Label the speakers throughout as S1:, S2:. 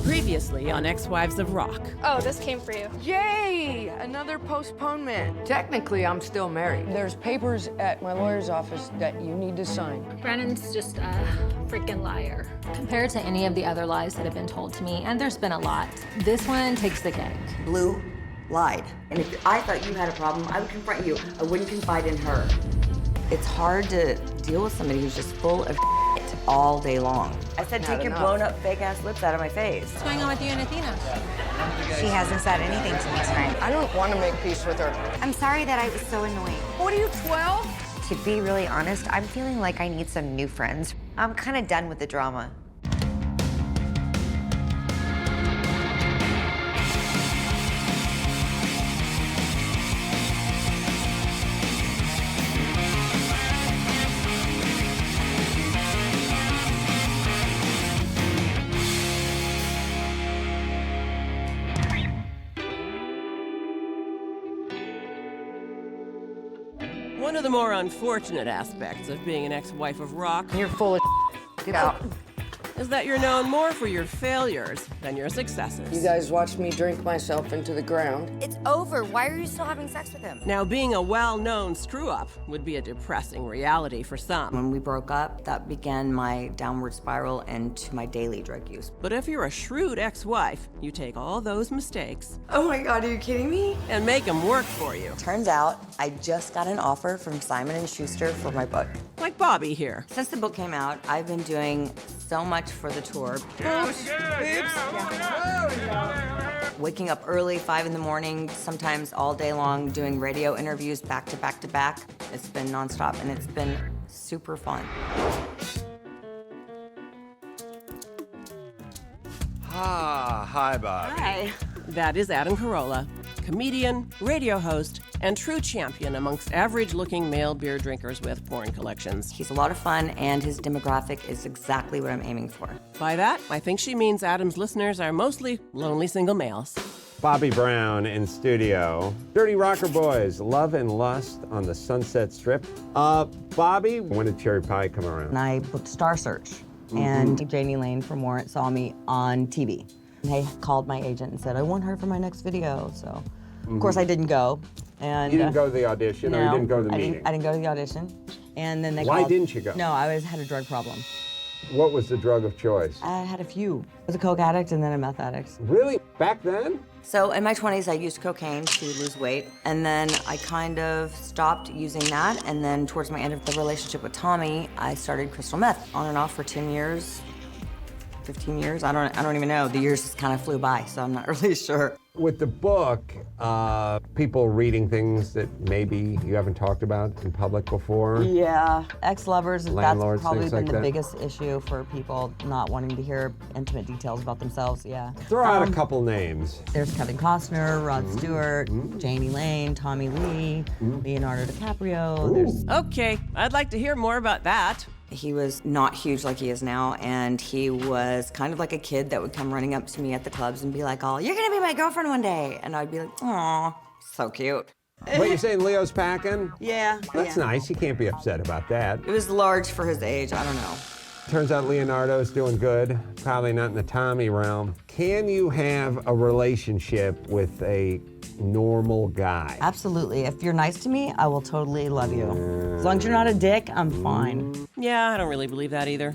S1: Previously on Ex-Wives of Rock.
S2: Oh, this came for you.
S3: Yay! Another postponement. Technically, I'm still married. There's papers at my lawyer's office that you need to sign.
S2: Brennan's just a freaking liar.
S4: Compared to any of the other lies that have been told to me, and there's been a lot, this one takes the cake.
S5: Blue lied. And if I thought you had a problem, I would confront you. I wouldn't confide in her. It's hard to deal with somebody who's just full of shit all day long. I said, take your blown up fake ass lips out of my face.
S4: What's going on with you and Athena?
S6: She hasn't said anything to me tonight.
S3: I don't want to make peace with her.
S6: I'm sorry that I was so annoying.
S3: What are you, 12?
S6: To be really honest, I'm feeling like I need some new friends. I'm kind of done with the drama.
S1: One of the more unfortunate aspects of being an ex-wife of rock
S3: You're full of Get out.
S1: is that you're known more for your failures than your successes.
S3: You guys watched me drink myself into the ground.
S5: It's over. Why are you still having sex with him?
S1: Now, being a well-known screw-up would be a depressing reality for some.
S5: When we broke up, that began my downward spiral into my daily drug use.
S1: But if you're a shrewd ex-wife, you take all those mistakes
S5: Oh my God, are you kidding me?
S1: and make them work for you.
S5: Turns out, I just got an offer from Simon & Schuster for my book.
S1: Like Bobbie here.
S5: Since the book came out, I've been doing so much for the tour. Waking up early, 5 in the morning, sometimes all day long, doing radio interviews back to back to back. It's been nonstop, and it's been super fun.
S7: Hi, Bobbie.
S5: Hi.
S1: That is Adam Carolla, comedian, radio host, and true champion amongst average-looking male beer drinkers with porn collections.
S5: He's a lot of fun, and his demographic is exactly what I'm aiming for.
S1: By that, I think she means Adam's listeners are mostly lonely single males.
S7: Bobbie Brown in studio. Dirty Rocker Boys, Love and Lust on the Sunset Strip. Bobbie, when did Cherry Pie come around?
S5: And I booked Star Search, and Janie Lane from Warrant saw me on TV. And I called my agent and said, I want her for my next video, so. Of course, I didn't go. And
S7: You didn't go to the audition, or you didn't go to the meeting?
S5: I didn't go to the audition. And then they
S7: Why
S5: called.
S7: didn't you go?
S5: No, I had a drug problem.
S7: What was the drug of choice?
S5: I had a few. I was a coke addict and then a meth addict.
S7: Really? Back then?
S5: So in my 20s, I used cocaine to lose weight, and then I kind of stopped using that, and then towards my end of the relationship with Tommy, I started crystal meth on and off for 10 years, 15 years. I don't even know. The years just kind of flew by, so I'm not really sure.
S7: With the book, people reading things that maybe you haven't talked about in public before.
S5: Yeah, ex-lovers,
S7: Landlords,
S5: that's probably
S7: things
S5: been
S7: like
S5: the
S7: that.
S5: biggest issue for people not wanting to hear intimate details about themselves, yeah.
S7: Throw out a couple names.
S5: There's Kevin Costner, Rod Stewart, Janie Lane, Tommy Lee, Leonardo DiCaprio. There's
S1: Okay, I'd like to hear more about that.
S5: He was not huge like he is now, and he was kind of like a kid that would come running up to me at the clubs and be like, oh, you're gonna be my girlfriend one day. And I'd be like, aw, so cute.
S7: What, you're saying Leo's packing?
S5: Yeah.
S7: That's nice. You can't be upset about that.
S5: It was large for his age, I don't know.
S7: Turns out Leonardo's doing good. Probably not in the Tommy realm. Can you have a relationship with a normal guy?
S5: Absolutely. If you're nice to me, I will totally love you. As long as you're not a dick, I'm fine.
S1: Yeah, I don't really believe that either.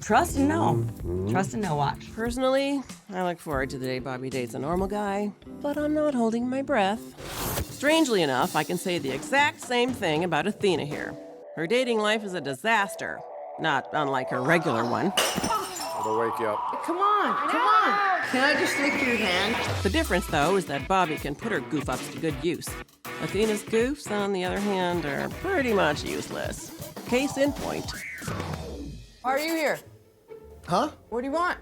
S5: Trust and know. Trust and know, watch.
S1: Personally, I look forward to the day Bobbie dates a normal guy, but I'm not holding my breath. Strangely enough, I can say the exact same thing about Athena here. Her dating life is a disaster, not unlike her regular one.
S7: It'll wake you up.
S3: Come on, come on. Can I just take your hand?
S1: The difference, though, is that Bobbie can put her goof-ups to good use. Athena's goofs, on the other hand, are pretty much useless. Case in point.
S3: Why are you here?
S8: Huh?
S3: What do you want?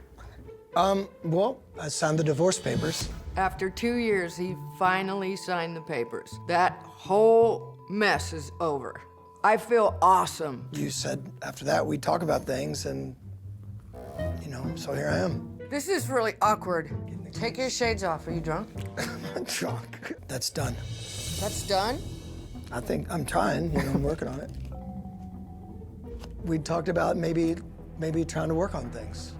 S8: Well, I signed the divorce papers.
S3: After 2 years, he finally signed the papers. That whole mess is over. I feel awesome.
S8: You said after that we'd talk about things, and, you know, so here I am.
S3: This is really awkward. Take your shades off. Are you drunk?
S8: I'm drunk. That's done.
S3: That's done?
S8: I think I'm trying, you know, I'm working on it. We talked about maybe trying to work on things,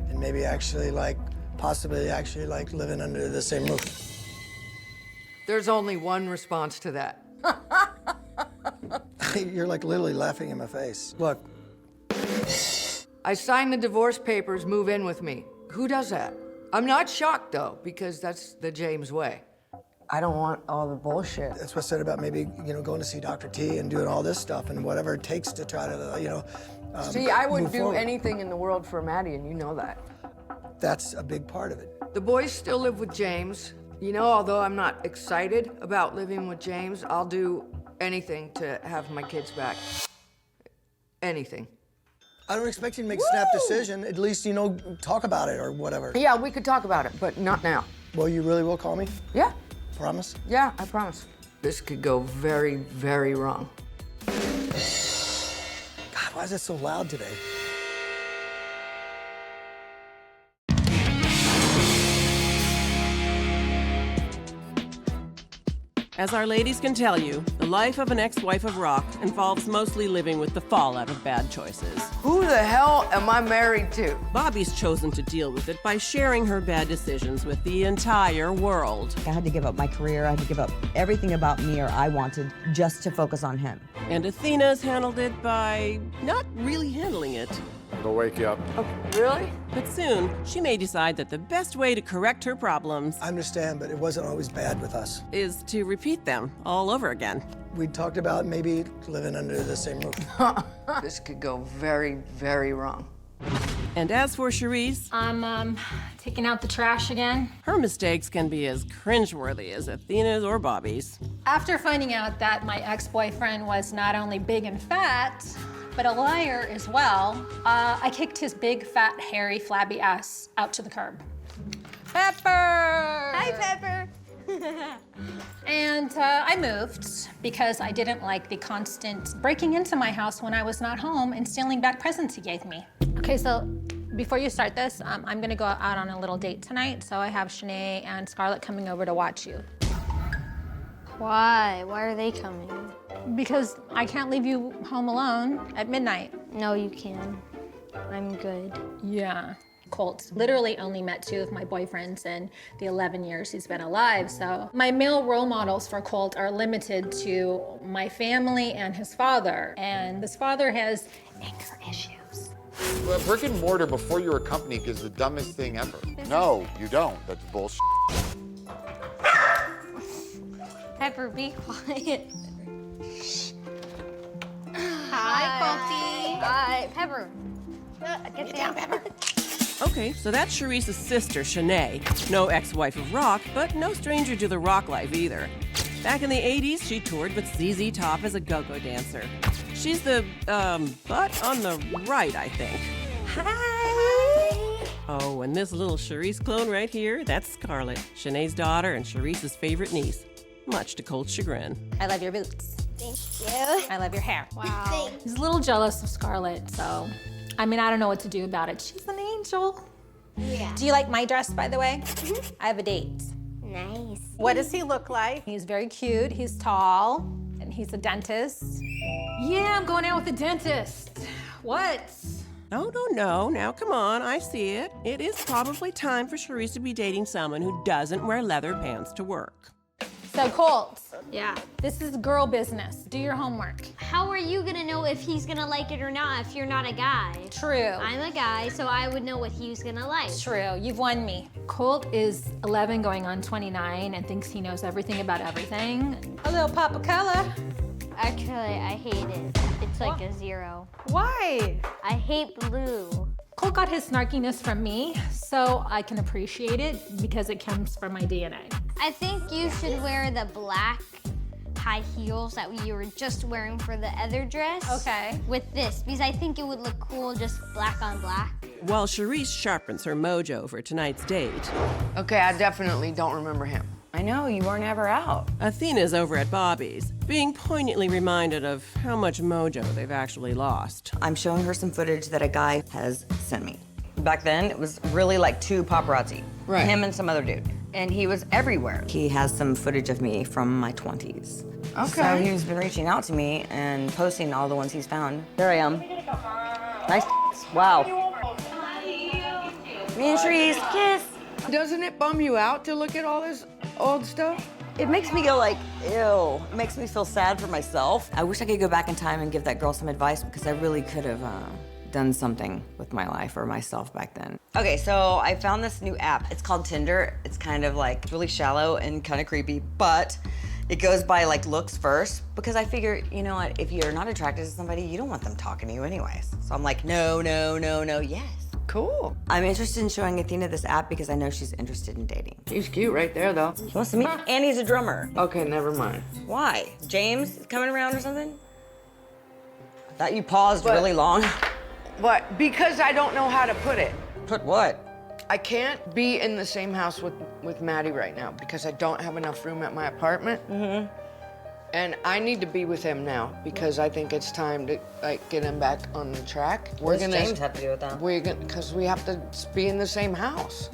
S8: and maybe actually, like, possibly actually like living under the same roof.
S3: There's only one response to that.
S8: You're like literally laughing in my face. Look,
S3: I signed the divorce papers, move in with me. Who does that? I'm not shocked though, because that's the James way.
S5: I don't want all the bullshit.
S8: that's what I said about maybe, going to see Dr. T and doing all this stuff and whatever it takes to try to,
S3: See, I would
S8: move
S3: do
S8: forward.
S3: anything in the world for Maddie, and you know that.
S8: That's a big part of it.
S3: The boys still live with James. Although I'm not excited about living with James, I'll do anything to have my kids back. Anything.
S8: I don't expect you to make a snap decision. At least, talk about it or whatever.
S3: Yeah, we could talk about it, but not now.
S8: Well, you really will call me?
S3: Yeah,
S8: Promise?
S3: yeah, I promise. This could go very, very wrong.
S8: God, why is it so loud today?
S1: As our ladies can tell you, the life of an ex-wife of rock involves mostly living with the fallout of bad choices.
S3: Who the hell am I married to?
S1: Bobbie's chosen to deal with it by sharing her bad decisions with the entire world.
S5: I had to give up my career. I had to give up everything about me or I wanted just to focus on him.
S1: And Athena's handled it by not really handling it.
S9: It'll wake you up.
S3: Oh, really?
S1: But soon, she may decide that the best way to correct her problems
S8: I understand, but it wasn't always bad with us.
S1: is to repeat them all over again.
S8: We talked about maybe living under the same roof.
S3: This could go very, very wrong.
S1: And as for Sharise,
S4: I'm taking out the trash again.
S1: her mistakes can be as cringeworthy as Athena's or Bobbie's.
S2: After finding out that my ex-boyfriend was not only big and fat, but a liar as well, I kicked his big, fat, hairy, flabby ass out to the curb. Pepper!
S10: Hi, Pepper.
S2: And I moved because I didn't like the constant breaking into my house when I was not home and stealing back presents he gave me. Okay, so before you start this, I'm gonna go out on a little date tonight, so I have Shanae and Scarlett coming over to watch you.
S10: Why? Why are they coming?
S2: Because I can't leave you home alone at midnight.
S10: No, you can. I'm good.
S2: Yeah. Colt literally only met 2 of my boyfriends in the 11 years he's been alive, so my male role models for Colt are limited to my family and his father, and his father has anger issues.
S9: Well, brick and mortar before you're a company is the dumbest thing ever. No, you don't. That's bullshit.
S10: Pepper, be quiet. Hi, Colty. Hi, Pepper. Get down, Pepper.
S1: Okay, so that's Sharice's sister, Shanae. No ex-wife of rock, but no stranger to the rock life either. Back in the 80s, she toured with ZZ Top as a go-go dancer. She's the, butt on the right, I think.
S10: Hi.
S1: Oh, and this little Sharise clone right here, that's Scarlett, Shanae's daughter and Sharice's favorite niece. Much to Colt's chagrin.
S2: I love your boots.
S10: Thank you.
S2: I love your hair.
S10: Wow.
S2: He's a little jealous of Scarlett, so, I don't know what to do about it. She's an angel.
S10: Yeah.
S2: Do you like my dress, by the way? I have a date.
S10: Nice.
S2: What does he look like? He's very cute, he's tall, and he's a dentist. Yeah, I'm going out with a dentist. What?
S1: Oh, no, now come on, I see it. It is probably time for Sharice to be dating someone who doesn't wear leather pants to work.
S2: So, Colt,
S10: Yeah.
S2: this is girl business. Do your homework.
S10: How are you gonna know if he's gonna like it or not if you're not a guy?
S2: True.
S10: I'm a guy, so I would know what he's gonna like.
S2: True, you've won me. Colt is 11 going on 29 and thinks he knows everything about everything. A little pop of color.
S10: Actually, I hate it. It's like a 0.
S2: Why?
S10: I hate blue.
S2: Colt got his snarkiness from me, so I can appreciate it because it comes from my DNA.
S10: I think you should wear the black high heels that you were just wearing for the other dress.
S2: Okay.
S10: With this, because I think it would look cool just black on black.
S1: While Sharice sharpens her mojo for tonight's date,
S3: Okay, I definitely don't remember him.
S5: I know, you weren't ever out.
S1: Athena's over at Bobbie's, being poignantly reminded of how much mojo they've actually lost.
S5: I'm showing her some footage that a guy has sent me. Back then, it was really like 2 paparazzi.
S3: Right.
S5: Him and some other dude. And he was everywhere. He has some footage of me from my 20s.
S3: Okay.
S5: So he's been reaching out to me and posting all the ones he's found. There I am. Nice. Wow. Me and Sharise, kiss.
S3: Doesn't it bum you out to look at all this old stuff?
S5: It makes me go like, ew. It makes me feel sad for myself. I wish I could go back in time and give that girl some advice because I really could have done something with my life or myself back then. Okay, so I found this new app. It's called Tinder. It's kind of like really shallow and kind of creepy, but it goes by like looks first because I figure, you know what, if you're not attracted to somebody, you don't want them talking to you anyways. So I'm like, no, yes.
S3: Cool.
S5: I'm interested in showing Athena this app because I know she's interested in dating.
S3: He's cute right there, though.
S5: He wants to meet, and he's a drummer.
S3: Okay, never mind.
S5: Why? James is coming around or something? I thought you paused really long.
S3: What? Because I don't know how to put it.
S5: Put what?
S3: I can't be in the same house with Maddie right now because I don't have enough room at my apartment. Mm-hmm. And I need to be with him now because I think it's time to like get him back on the track.
S5: What does James have to do with that?
S3: Because we have to be in the same house.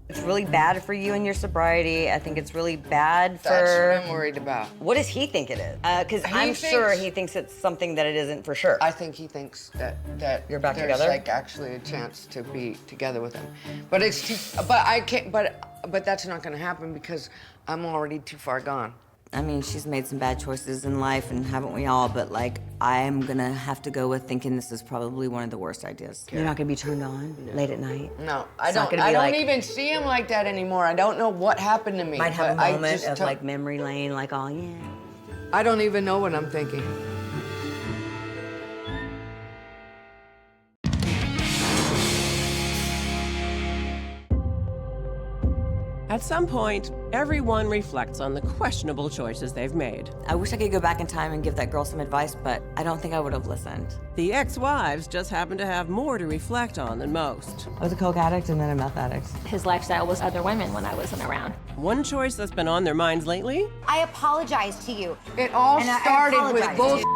S5: It's really bad for you and your sobriety. I think it's really bad for...
S3: That's what I'm worried about.
S5: What does he think it is? Because I'm sure he thinks it's something that it isn't for sure.
S3: I think he thinks that
S5: you're back
S3: there's
S5: together?
S3: Like actually a chance to be together with him. But it's too, but I can't, but that's not gonna happen because I'm already too far gone.
S5: I mean, she's made some bad choices in life, and haven't we all? But like, I'm gonna have to go with thinking this is probably one of the worst ideas. You're not gonna be turned on late at night?
S3: No, I don't even see him like that anymore. I don't know what happened to me.
S5: Might have a moment of like memory lane, like, oh yeah.
S3: I don't even know what I'm thinking.
S1: At some point, everyone reflects on the questionable choices they've made.
S5: I wish I could go back in time and give that girl some advice, but I don't think I would have listened.
S1: The ex-wives just happen to have more to reflect on than most.
S5: I was a coke addict and then a meth addict.
S4: His lifestyle was other women when I wasn't around.
S1: One choice that's been on their minds lately?
S6: I apologize to you.
S3: It all started with bullshit.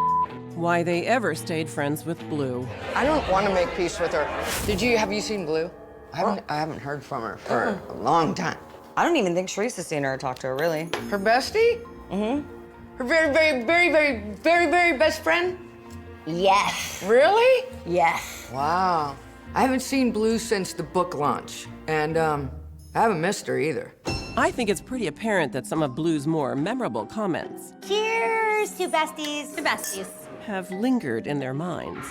S1: Why they ever stayed friends with Blue.
S3: I don't want to make peace with her. have you seen Blue? I haven't heard from her for a long time.
S5: I don't even think Sharise has seen her or talked to her, really.
S3: Her bestie?
S5: Mm-hmm.
S3: Her very best friend?
S5: Yes.
S3: Really?
S5: Yes.
S3: Wow. I haven't seen Blue since the book launch, and I haven't missed her either.
S1: I think it's pretty apparent that some of Blue's more memorable comments
S6: Cheers to besties.
S4: The besties.
S1: have lingered in their minds.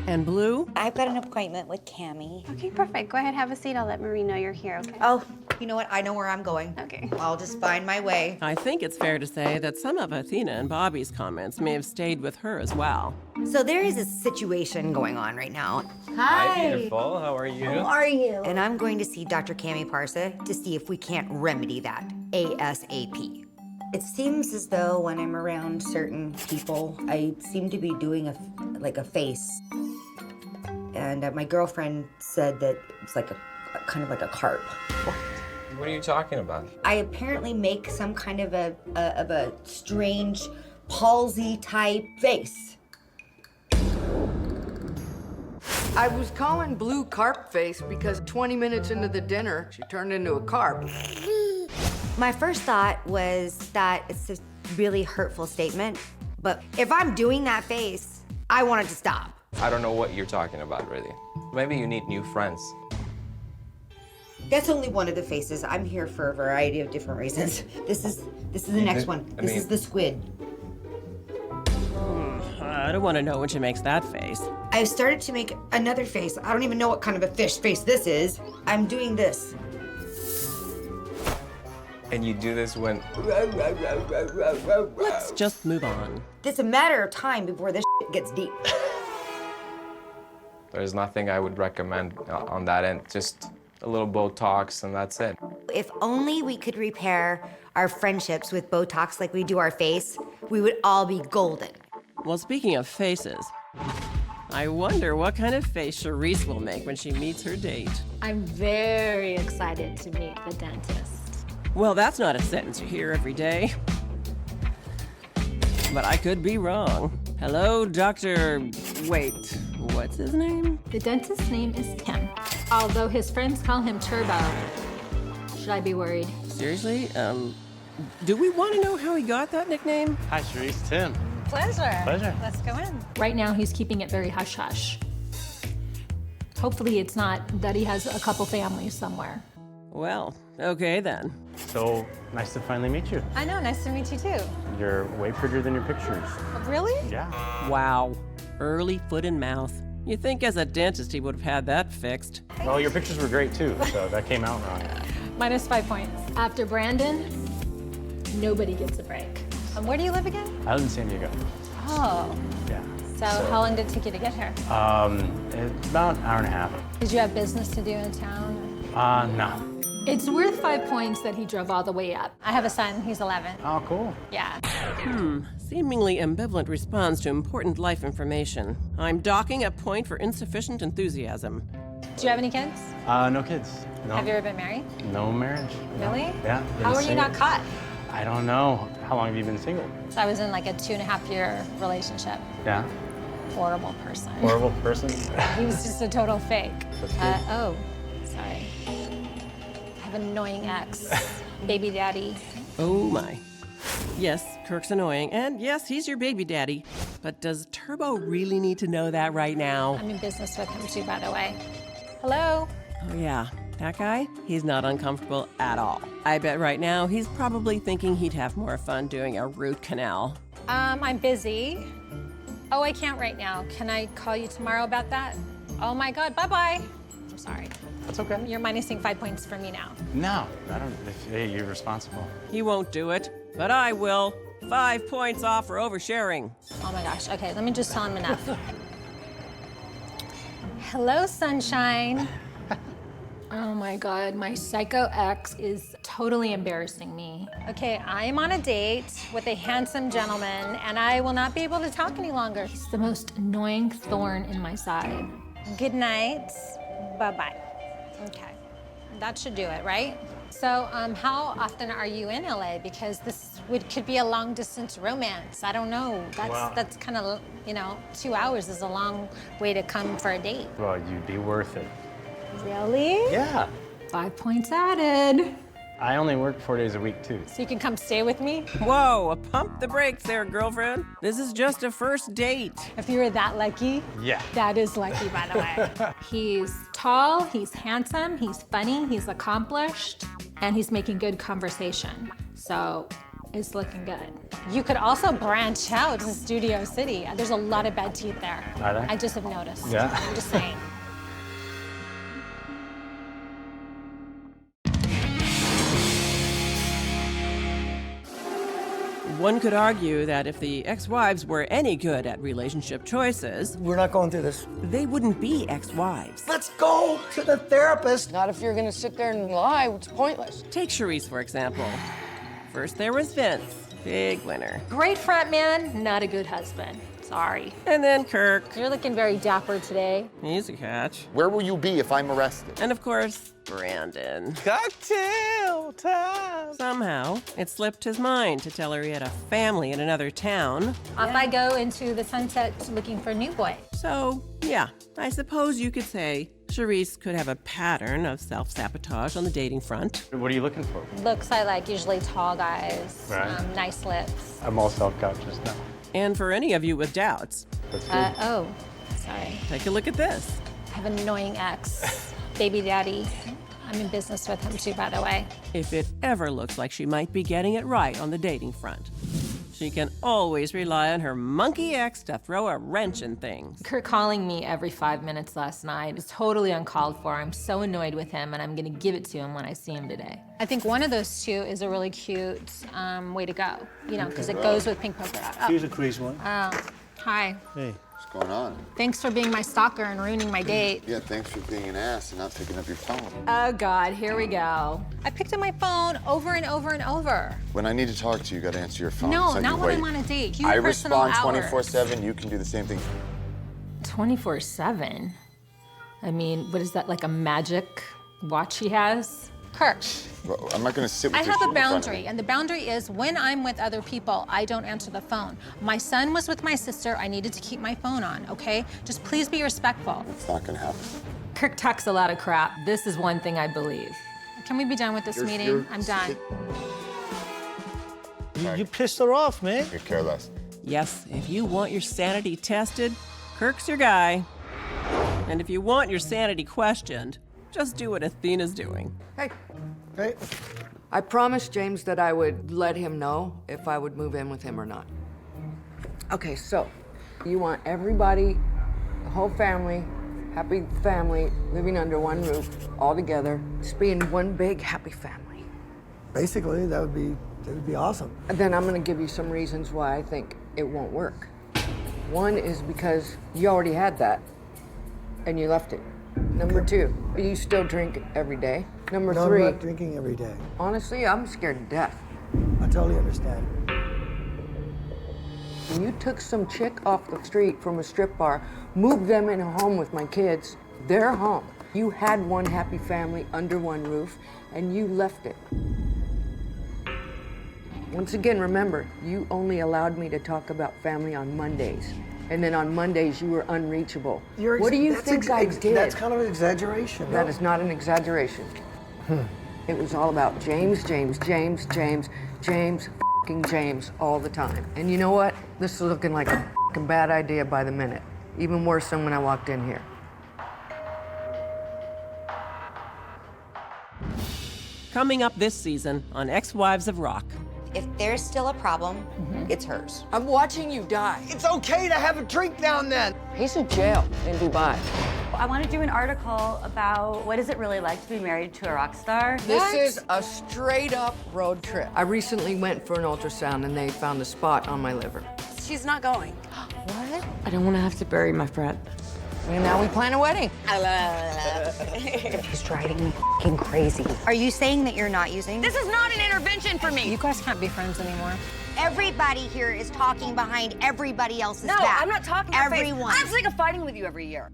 S1: And Blue?
S6: I've got an appointment with Cammie.
S11: Okay, perfect. Go ahead, have a seat. I'll let Marie know you're here, okay?
S6: Oh, you know what? I know where I'm going.
S11: Okay.
S6: I'll just find my way.
S1: I think it's fair to say that some of Athena and Bobbie's comments may have stayed with her as well.
S6: So there is a situation going on right now.
S12: Hi, beautiful. How are you?
S6: How are you? And I'm going to see Dr. Cammie Parsa to see if we can't remedy that ASAP. It seems as though when I'm around certain people, I seem to be doing a face. And my girlfriend said that it's like a kind of like a carp.
S12: What are you talking about?
S6: I apparently make some kind of a strange palsy type face.
S3: I was calling Blue carp face because 20 minutes into the dinner, she turned into a carp.
S6: My first thought was that it's a really hurtful statement, but if I'm doing that face, I want it to stop.
S12: I don't know what you're talking about, really. Maybe you need new friends.
S6: That's only one of the faces. I'm here for a variety of different reasons. This is the next one. This is the squid.
S1: I don't want to know when she makes that face.
S6: I've started to make another face. I don't even know what kind of a fish face this is. I'm doing this.
S12: And you do this when...
S1: Let's just move on.
S6: It's a matter of time before this gets deep.
S12: There's nothing I would recommend on that end. Just a little Botox and that's it.
S6: If only we could repair our friendships with Botox like we do our face, we would all be golden.
S1: Well, speaking of faces, I wonder what kind of face Sharise will make when she meets her date.
S2: I'm very excited to meet the dentist.
S1: Well, that's not a sentence you hear every day. But I could be wrong. Hello, Dr. Wait, what's his name?
S4: The dentist's name is Tim, although his friends call him Turbo. Should I be worried?
S1: Seriously? Do we want to know how he got that nickname?
S13: Hi, Sharise. Tim.
S11: Pleasure.
S13: Pleasure.
S11: Let's go in.
S4: Right now, he's keeping it very hush-hush.
S2: Hopefully it's not that he has a couple families somewhere.
S1: Well, okay then.
S13: So nice to finally meet you.
S4: I know, nice to meet you too.
S13: You're way prettier than your pictures.
S4: Really?
S13: Yeah.
S1: Wow. Early foot and mouth. You'd think as a dentist he would have had that fixed.
S13: Well, your pictures were great too, so that came out wrong.
S2: Minus 5 points. After Brandon, nobody gets a break.
S4: Where do you live again?
S13: I live in San Diego.
S4: Oh.
S13: Yeah.
S4: So how long did it take you to get here?
S13: It's about an hour and a half.
S2: Did you have business to do in town?
S13: No.
S2: It's worth 5 points that he drove all the way up.
S4: I have a son, he's 11.
S13: Oh, cool.
S4: Yeah.
S1: Seemingly ambivalent response to important life information. I'm docking a point for insufficient enthusiasm.
S4: Do you have any kids?
S13: No kids. No.
S4: Have you ever been married?
S13: No marriage.
S4: Really?
S13: Yeah.
S4: How are you not caught?
S13: I don't know. How long have you been single?
S4: So I was in like a 2.5-year relationship.
S13: Yeah.
S4: Horrible person.
S13: Horrible person?
S4: He was just a total fake.
S13: That's good.
S4: Oh, sorry. I have an annoying ex, baby daddy.
S1: Oh my. Yes, Kirk's annoying, and yes, he's your baby daddy. But does Turbo really need to know that right now?
S4: I'm in business with him too, by the way. Hello?
S1: Oh yeah, that guy? He's not uncomfortable at all. I bet right now he's probably thinking he'd have more fun doing a root canal.
S4: I'm busy. Oh, I can't right now. Can I call you tomorrow about that? Oh my God, bye-bye. I'm sorry.
S13: That's okay.
S4: You're minusing 5 points for me now.
S13: No, I don't. Hey, you're responsible.
S1: He won't do it, but I will. 5 points off for oversharing.
S4: Oh my gosh, okay, let me just tell him enough. Hello, sunshine.
S2: Oh my God, my psycho ex is totally embarrassing me.
S4: Okay, I'm on a date with a handsome gentleman, and I will not be able to talk any longer.
S2: He's the most annoying thorn in my side.
S4: Good night. Bye-bye. Okay, that should do it, right? So, how often are you in LA? Because this could be a long-distance romance. I don't know. That's kind of, 2 hours is a long way to come for a date.
S13: Well, you'd be worth it.
S4: Really?
S13: Yeah.
S2: 5 points added.
S13: I only work 4 days a week too.
S4: So you can come stay with me?
S1: Whoa, pump the brakes there, girlfriend. This is just a first date.
S4: If you were that lucky?
S13: Yeah.
S4: That is lucky, by the way.
S2: He's tall, he's handsome, he's funny, he's accomplished, and he's making good conversation. So it's looking good.
S4: You could also branch out to Studio City. There's a lot of bad teeth there.
S13: Are there?
S4: I just have noticed.
S13: Yeah.
S4: I'm just saying.
S1: One could argue that if the ex-wives were any good at relationship choices,
S8: We're not going through this.
S1: they wouldn't be ex-wives.
S8: Let's go to the therapist.
S3: Not if you're gonna sit there and lie, it's pointless.
S1: Take Sharise, for example. First there was Vince, big winner.
S2: Great front man, not a good husband. Sorry.
S1: And then Kirk.
S4: You're looking very dapper today.
S1: He's a catch.
S9: Where will you be if I'm arrested?
S1: And of course, Brandon.
S7: Cocktail time.
S1: Somehow, it slipped his mind to tell her he had a family in another town.
S4: Off I go into the sunset looking for a new boy.
S1: So, yeah, I suppose you could say Sharise could have a pattern of self-sabotage on the dating front.
S13: What are you looking for?
S4: Looks I like usually tall guys,
S13: Right.
S4: nice lips.
S13: I'm all self-conscious now.
S1: And for any of you with doubts,
S13: That's good.
S4: Oh, sorry.
S1: take a look at this.
S4: I have an annoying ex, baby daddy. I'm in business with him too, by the way.
S1: If it ever looks like she might be getting it right on the dating front, she can always rely on her monkey ex to throw a wrench in things.
S2: Kurt calling me every 5 minutes last night is totally uncalled for. I'm so annoyed with him, and I'm gonna give it to him when I see him today.
S4: I think one of those two is a really cute way to go, because it goes with pink polka dot. Oh.
S14: Here's a crazy one.
S4: Hi.
S14: Hey.
S9: What's going on?
S4: Thanks for being my stalker and ruining my date.
S9: Yeah, thanks for being an ass and not picking up your phone.
S2: Oh God, here we go.
S4: I picked up my phone over and over and over.
S9: When I need to talk to you, you gotta answer your phone.
S4: No,
S9: It's like
S4: not
S9: you
S4: when
S9: wait.
S4: I'm on a date. You
S9: I
S4: personal
S9: respond
S4: hours.
S9: 24/7. You can do the same thing.
S2: 24/7? I mean, what is that, like a magic watch he has?
S4: Kirk,
S9: Well, I'm not gonna sit with
S4: I
S9: your
S4: have
S9: shit
S4: a
S9: in front of
S4: boundary,
S9: me.
S4: and the boundary is when I'm with other people, I don't answer the phone. My son was with my sister. I needed to keep my phone on, okay? Just please be respectful.
S9: It's not gonna happen.
S2: Kirk talks a lot of crap. This is one thing I believe.
S4: Can we be done with this meeting? I'm done.
S14: You pissed her off, man.
S9: You care less.
S1: Yes, if you want your sanity tested, Kirk's your guy. And if you want your sanity questioned, just do what Athena's doing.
S3: Hey,
S8: Hey,
S3: I promised James that I would let him know if I would move in with him or not. Okay, so you want everybody, the whole family, happy family, living under one roof, all together, just being one big happy family.
S8: basically, that would be awesome.
S3: And then I'm gonna give you some reasons why I think it won't work. One is because you already had that, and you left it. Number two, you still drink every day. Number
S8: No,
S3: three,
S8: I'm not drinking every day.
S3: honestly, I'm scared to death.
S8: I totally understand.
S3: You took some chick off the street from a strip bar, moved them in a home with my kids. They're home. You had one happy family under one roof, and you left it. Once again, remember, you only allowed me to talk about family on Mondays. And then on Mondays, you were unreachable. What do you think I did?
S8: That's kind of an exaggeration.
S3: That
S8: no?
S3: is not an exaggeration. It was all about James, James, James, James, James, f***ing James all the time. And you know what? This is looking like a f***ing bad idea by the minute. Even worse than when I walked in here.
S1: Coming up this season on Ex-Wives of Rock.
S6: If there's still a problem, it's hers.
S3: I'm watching you die.
S8: It's okay to have a drink now and then.
S3: He's in jail in Dubai.
S15: I want to do an article about what is it really like to be married to a rock star.
S3: This is a straight up road trip. I recently went for an ultrasound and they found a spot on my liver.
S15: She's not going.
S3: What?
S5: I don't want to have to bury my friend.
S3: And now we plan a wedding.
S6: He's driving me f***ing crazy. Are you saying that you're not using?
S15: This is not an intervention for me.
S4: You guys can't be friends anymore.
S6: Everybody here is talking behind everybody else's
S15: No,
S6: back.
S15: I'm not talking to your face.
S6: Everyone.
S15: I'm sick of fighting with you every year.